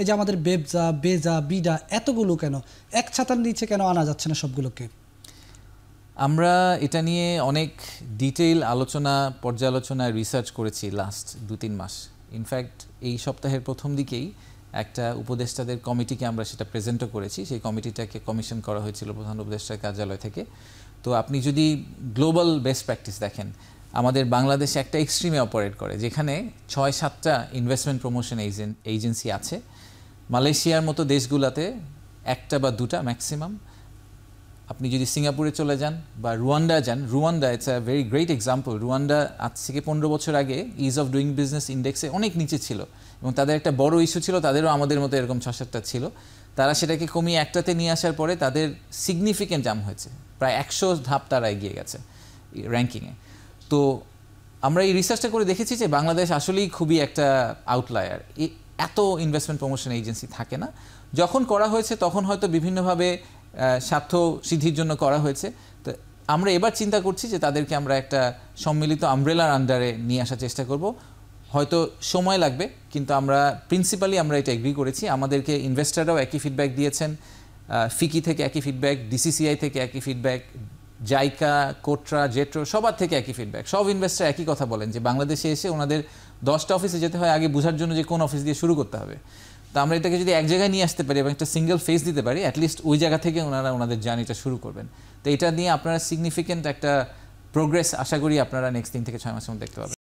এই যে আমাদের বেবজা বেজা বিডা এতগুলো কেন এক ছাতার নিচে কেন আনা যাচ্ছে না সবগুলোকে? আমরা এটা নিয়ে অনেক ডিটেইল আলোচনা পর্যালোচনা রিসার্চ করেছি লাস্ট 2-3 মাস। ইনফ্যাক্ট এই সপ্তাহের প্রথম দিকেই একটা উপদেষ্টাদের কমিটিকে আমরা সেটা প্রেজেন্টও করেছি। সেই কমিটিটাকে কমিশন করা হয়েছিল প্রধান উপদেষ্টার কার্যালয় থেকে। তো আপনি যদি গ্লোবাল বেস্ট প্র্যাকটিস দেখেন, আমাদের বাংলাদেশে একটা এক্সট্রিমে অপারেট করে, যেখানে 6-7টা ইনভেস্টমেন্ট প্রমোশন এজেন্সি আছে। মালয়েশিয়ার মতো দেশগুলোতে 1টা বা 2টা ম্যাক্সিমাম। আপনি যদি সিঙ্গাপুরে চলে যান বা রুয়ান্ডা যান, Rwanda it's a very great example. Rwanda আজ থেকে 15 বছর আগে ইজ অফ ডুইং বিজনেস ইন্ডেক্সে অনেক নিচে ছিল এবং তাদের একটা বড় ইস্যু ছিল, তাদেরও আমাদের মতো এরকম 6-7টা ছিল। তারা সেটাকে কমিয়ে 1টাতে নিয়ে আসার পরে তাদের সিগনিফিক্যান্ট জাম্প হয়েছে, প্রায় 100 ধাপ তারা এগিয়ে গেছে র্যাঙ্কিংয়ে। তো আমরা এই রিসার্চটা করে দেখেছি যে বাংলাদেশ আসলেই খুবই একটা আউটলায়ার। এত ইনভেস্টমেন্ট প্রমোশন এজেন্সি থাকে না। যখন করা হয়েছে তখন হয়তো বিভিন্নভাবে স্বার্থ সিদ্ধির জন্য করা হয়েছে। তো আমরা এবার চিন্তা করছি যে তাদেরকে আমরা একটা সম্মিলিত আমব্রেলার আন্ডারে নিয়ে আসার চেষ্টা করব। হয়তো সময় লাগবে, কিন্তু আমরা প্রিন্সিপালি আমরা এটা এগ্রি করেছি। আমাদেরকে ইনভেস্টাররাও একই ফিডব্যাক দিয়েছেন, ফিকি থেকে একই ফিডব্যাক, ডিসিসিআই থেকে একই ফিডব্যাক, জাইকা, কোট্রা, জেট্রো সবার থেকে একই ফিডব্যাক। সব ইনভেস্টার একই কথা বলেন যে বাংলাদেশে এসে ওনাদের 10টা অফিসে যেতে হয় আগে বোঝার জন্য যে কোন অফিস দিয়ে শুরু করতে হবে। তো আমরা এটাকে যদি এক জায়গায় নিয়ে আসতে পারি এবং একটা সিঙ্গেল ফেস দিতে পারি, অ্যাটলিস্ট ওই জায়গা থেকে ওনারা ওনাদের জার্নিটা শুরু করবেন। তো এটা নিয়ে আপনারা সিগনিফিক্যান্ট একটা প্রোগ্রেস আশা করি আপনারা নেক্সট 3 থেকে 6 মাসের মধ্যে দেখতে পাবেন।